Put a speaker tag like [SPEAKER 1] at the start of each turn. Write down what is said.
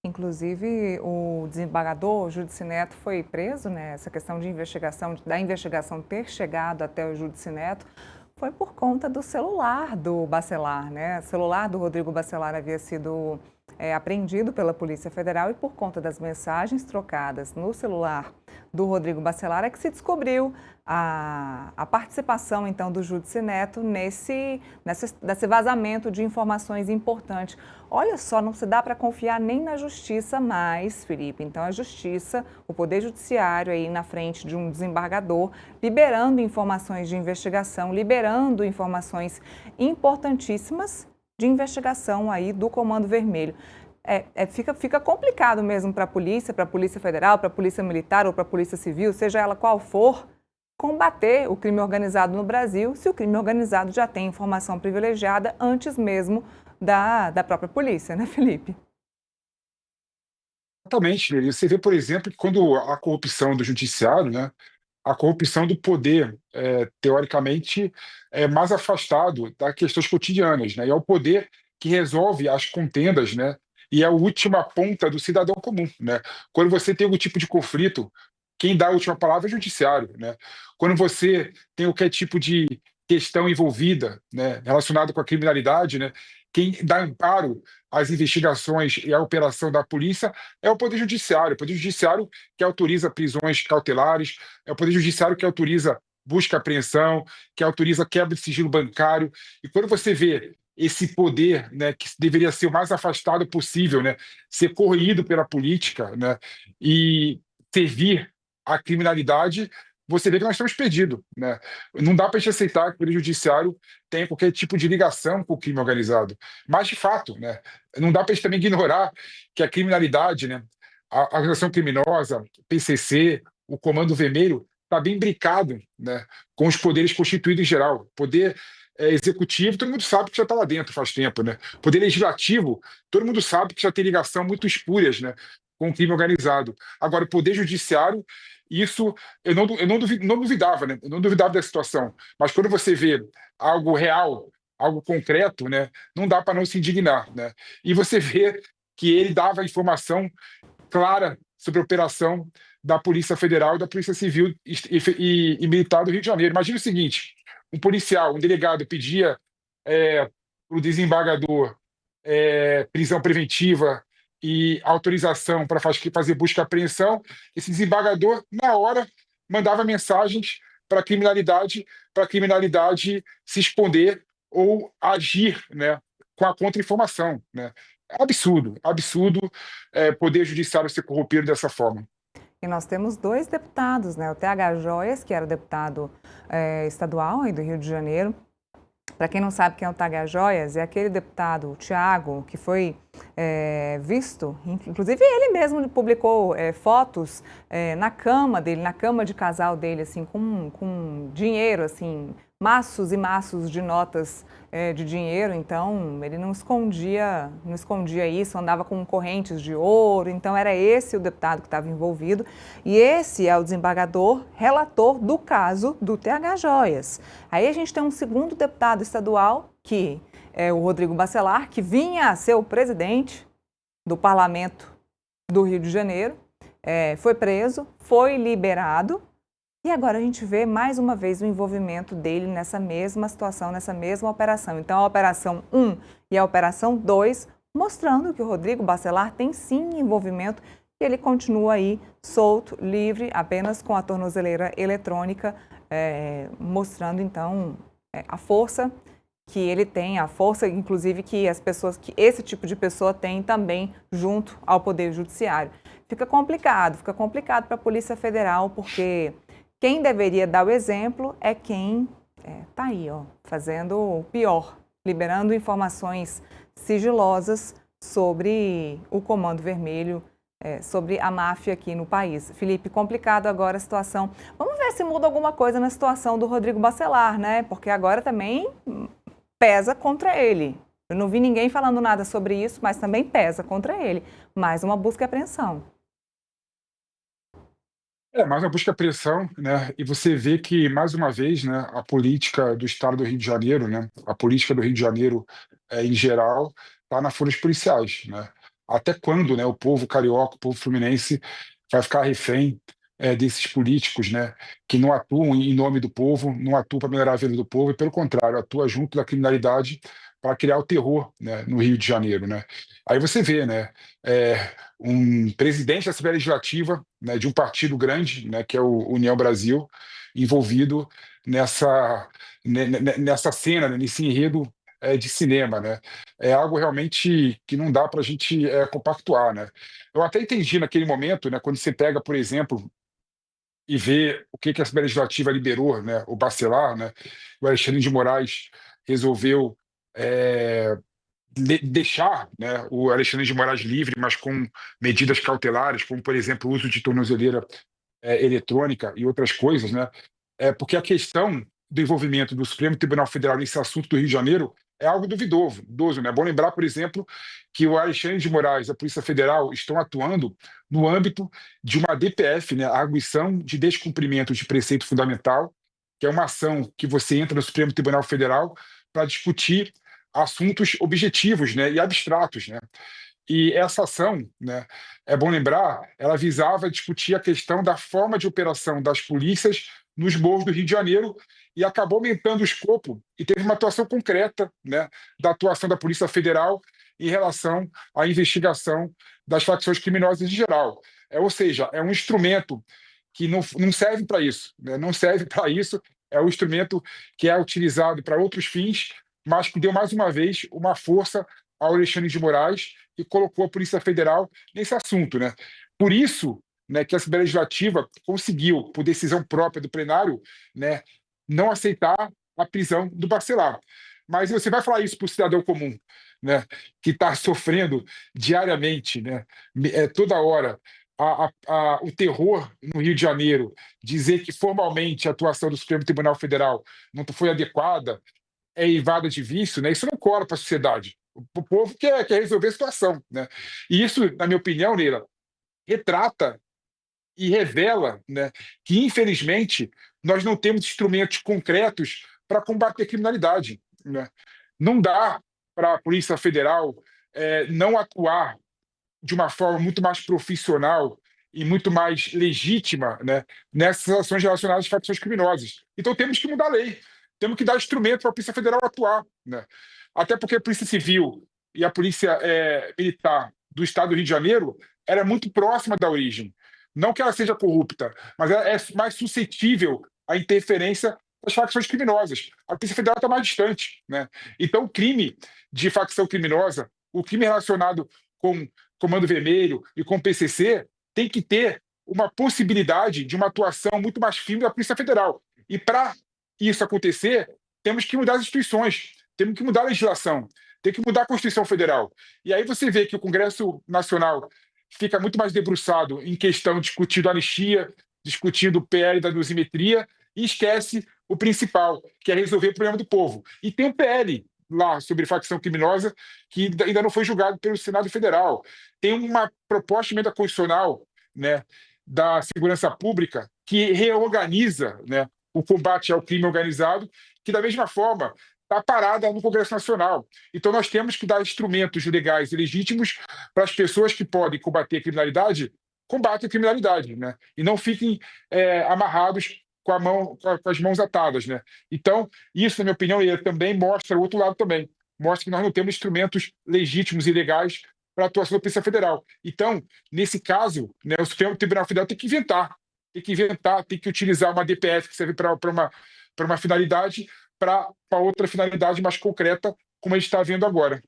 [SPEAKER 1] Inclusive, o desembargador Júdice Neto foi preso, né? Essa questão de investigação, da investigação ter chegado até o Júdice Neto, foi por conta do celular do Bacelar, né? O celular do Rodrigo Bacelar havia sido apreendido pela Polícia Federal e por conta das mensagens trocadas no celular do Rodrigo Bacelar é que se descobriu a participação, então, do Júdice Neto nesse vazamento de informações importantes. Olha só, não se dá para confiar nem na justiça mais, Felipe. Então, a justiça, o Poder Judiciário aí na frente de um desembargador, liberando informações de investigação, liberando informações importantíssimas de investigação aí do Comando Vermelho. Fica complicado mesmo para a Polícia Federal, para a Polícia Militar ou para a Polícia Civil, seja ela qual for, combater o crime organizado no Brasil, se o crime organizado já tem informação privilegiada antes mesmo da própria polícia, né, Felipe?
[SPEAKER 2] Exatamente. E você vê, por exemplo, que quando a corrupção do judiciário, né, a corrupção do poder, teoricamente, é mais afastado das questões cotidianas, né? E é o poder que resolve as contendas, né? E é a última ponta do cidadão comum, né? Quando você tem algum tipo de conflito, quem dá a última palavra é o judiciário, né? Quando você tem qualquer tipo de questão envolvida, né, relacionada com a criminalidade, né? Quem dá amparo às investigações e à operação da polícia é o Poder Judiciário. O Poder Judiciário que autoriza prisões cautelares, é o Poder Judiciário que autoriza busca e apreensão, que autoriza quebra de sigilo bancário. E quando você vê esse poder, né, que deveria ser o mais afastado possível, né, ser corroído pela política, né, e servir à criminalidade, você vê que nós estamos perdidos, né? Não dá para a gente aceitar que o Poder Judiciário tenha qualquer tipo de ligação com o crime organizado. Mas, de fato, né, não dá para a gente também ignorar que a criminalidade, né, a organização criminosa, PCC, o Comando Vermelho, está bem brincado, né, com os poderes constituídos em geral. Poder executivo, todo mundo sabe que já está lá dentro faz tempo, né? Poder legislativo, todo mundo sabe que já tem ligação muito espúrias, né, com o crime organizado. Agora, o poder judiciário, isso eu não duvidava, né? Eu não duvidava da situação. Mas quando você vê algo real, algo concreto, né, não dá para não se indignar, né? E você vê que ele dava informação clara sobre a operação da Polícia Federal, da Polícia Civil e Militar do Rio de Janeiro. Imagina o seguinte: um policial, um delegado pedia para o desembargador prisão preventiva e autorização para fazer busca e apreensão. Esse desembargador, na hora, mandava mensagens para a criminalidade se esconder ou agir, né, com a contra-informação, né? É absurdo, absurdo poder judiciário ser corrompido dessa forma.
[SPEAKER 1] E nós temos dois deputados, né? O TH Joias, que era deputado estadual aí do Rio de Janeiro. Para quem não sabe quem é o TH Joias, é aquele deputado, o Thiago, que foi visto, inclusive ele mesmo publicou fotos na cama dele, na cama de casal dele, assim, com dinheiro, assim, maços e maços de notas de dinheiro. Então ele não escondia isso, andava com correntes de ouro. Então era esse o deputado que estava envolvido, e esse é o desembargador relator do caso do TH Joias. Aí a gente tem um segundo deputado estadual, que é o Rodrigo Bacelar, que vinha a ser o presidente do Parlamento do Rio de Janeiro, foi preso, foi liberado, e agora a gente vê mais uma vez o envolvimento dele nessa mesma situação, nessa mesma operação. Então, a Operação 1 e a Operação 2, mostrando que o Rodrigo Bacelar tem sim envolvimento, e ele continua aí solto, livre, apenas com a tornozeleira eletrônica, mostrando então a força que ele tem, a força, inclusive, que que esse tipo de pessoa tem também junto ao Poder Judiciário. Fica complicado para a Polícia Federal, porque quem deveria dar o exemplo é quem está aí, ó, fazendo o pior, liberando informações sigilosas sobre o Comando Vermelho, sobre a máfia aqui no país. Felipe, complicado agora a situação. Vamos ver se muda alguma coisa na situação do Rodrigo Bacelar, né? Porque agora também pesa contra ele. Eu não vi ninguém falando nada sobre isso, mas também pesa contra ele. Mais uma busca e apreensão.
[SPEAKER 2] Mais uma busca pressão, né? E você vê que, mais uma vez, né, a política do Estado do Rio de Janeiro, né, a política do Rio de Janeiro em geral, está nas folhas policiais, né? Até quando, né, o povo carioca, o povo fluminense vai ficar refém desses políticos, né, que não atuam em nome do povo, não atuam para melhorar a vida do povo, e pelo contrário, atuam junto da criminalidade para criar o terror, né, no Rio de Janeiro, né? Aí você vê, né, um presidente da Assembleia Legislativa, né, de um partido grande, né, que é o União Brasil, envolvido nessa cena, né, nesse enredo de cinema, né? É algo realmente que não dá para a gente compactuar, né? Eu até entendi naquele momento, né, quando você pega, por exemplo, e vê o que que a Assembleia Legislativa liberou, né, o Bacelar, né, o Alexandre de Moraes resolveu é, deixar, né, o Alexandre de Moraes livre, mas com medidas cautelares, como, por exemplo, o uso de tornozeleira eletrônica e outras coisas, né? Porque a questão do envolvimento do Supremo Tribunal Federal nesse assunto do Rio de Janeiro é algo duvidoso, né? É bom lembrar, por exemplo, que o Alexandre de Moraes e a Polícia Federal estão atuando no âmbito de uma DPF, né? A Arguição de Descumprimento de Preceito Fundamental, que é uma ação que você entra no Supremo Tribunal Federal para discutir assuntos objetivos, né, e abstratos, né? E essa ação, né, é bom lembrar, ela visava discutir a questão da forma de operação das polícias nos morros do Rio de Janeiro e acabou aumentando o escopo e teve uma atuação concreta, né, da atuação da Polícia Federal em relação à investigação das facções criminosas em geral. Ou seja, é um instrumento que não serve para isso, né, não serve para isso, é um instrumento que é utilizado para outros fins, mas que deu mais uma vez uma força ao Alexandre de Moraes e colocou a Polícia Federal nesse assunto, né? Por isso, né, que a Assembleia Legislativa conseguiu, por decisão própria do plenário, né, não aceitar a prisão do Bacelar. Mas você vai falar isso para o cidadão comum, né, que está sofrendo diariamente, né, toda hora, o terror no Rio de Janeiro, dizer que formalmente a atuação do Supremo Tribunal Federal não foi adequada, é evada de vício, né? Isso não cola para a sociedade. O povo quer resolver a situação, né? E isso, na minha opinião, Neila, retrata e revela, né, que, infelizmente, nós não temos instrumentos concretos para combater a criminalidade, né? Não dá para a Polícia Federal não atuar de uma forma muito mais profissional e muito mais legítima, né, nessas ações relacionadas às facções criminosas. Então temos que mudar a lei, temos que dar instrumento para a Polícia Federal atuar, né? Até porque a Polícia Civil e a Polícia Militar do Estado do Rio de Janeiro era muito próxima da origem. Não que ela seja corrupta, mas ela é mais suscetível à interferência das facções criminosas. A Polícia Federal está mais distante, né? Então o crime de facção criminosa, o crime relacionado com Comando Vermelho e com o PCC, tem que ter uma possibilidade de uma atuação muito mais firme da Polícia Federal. E para isso acontecer, temos que mudar as instituições, temos que mudar a legislação, tem que mudar a Constituição Federal. E aí você vê que o Congresso Nacional fica muito mais debruçado em questão discutindo anistia, discutindo o PL da dosimetria, e esquece o principal, que é resolver o problema do povo. E tem o PL lá sobre facção criminosa que ainda não foi julgado pelo Senado Federal. Tem uma proposta de emenda constitucional, né, da segurança pública que reorganiza, né, o combate ao crime organizado, que da mesma forma está parada no Congresso Nacional. Então nós temos que dar instrumentos legais e legítimos para as pessoas que podem combater a criminalidade, combatem a criminalidade, né, e não fiquem amarrados com as mãos atadas, né? Então, isso, na minha opinião, ele também mostra o outro lado também. Mostra que nós não temos instrumentos legítimos e legais para a atuação da Polícia Federal. Então, nesse caso, né, o Supremo Tribunal Federal tem que utilizar uma DPF que serve para uma finalidade, para outra finalidade mais concreta, como a gente está vendo agora.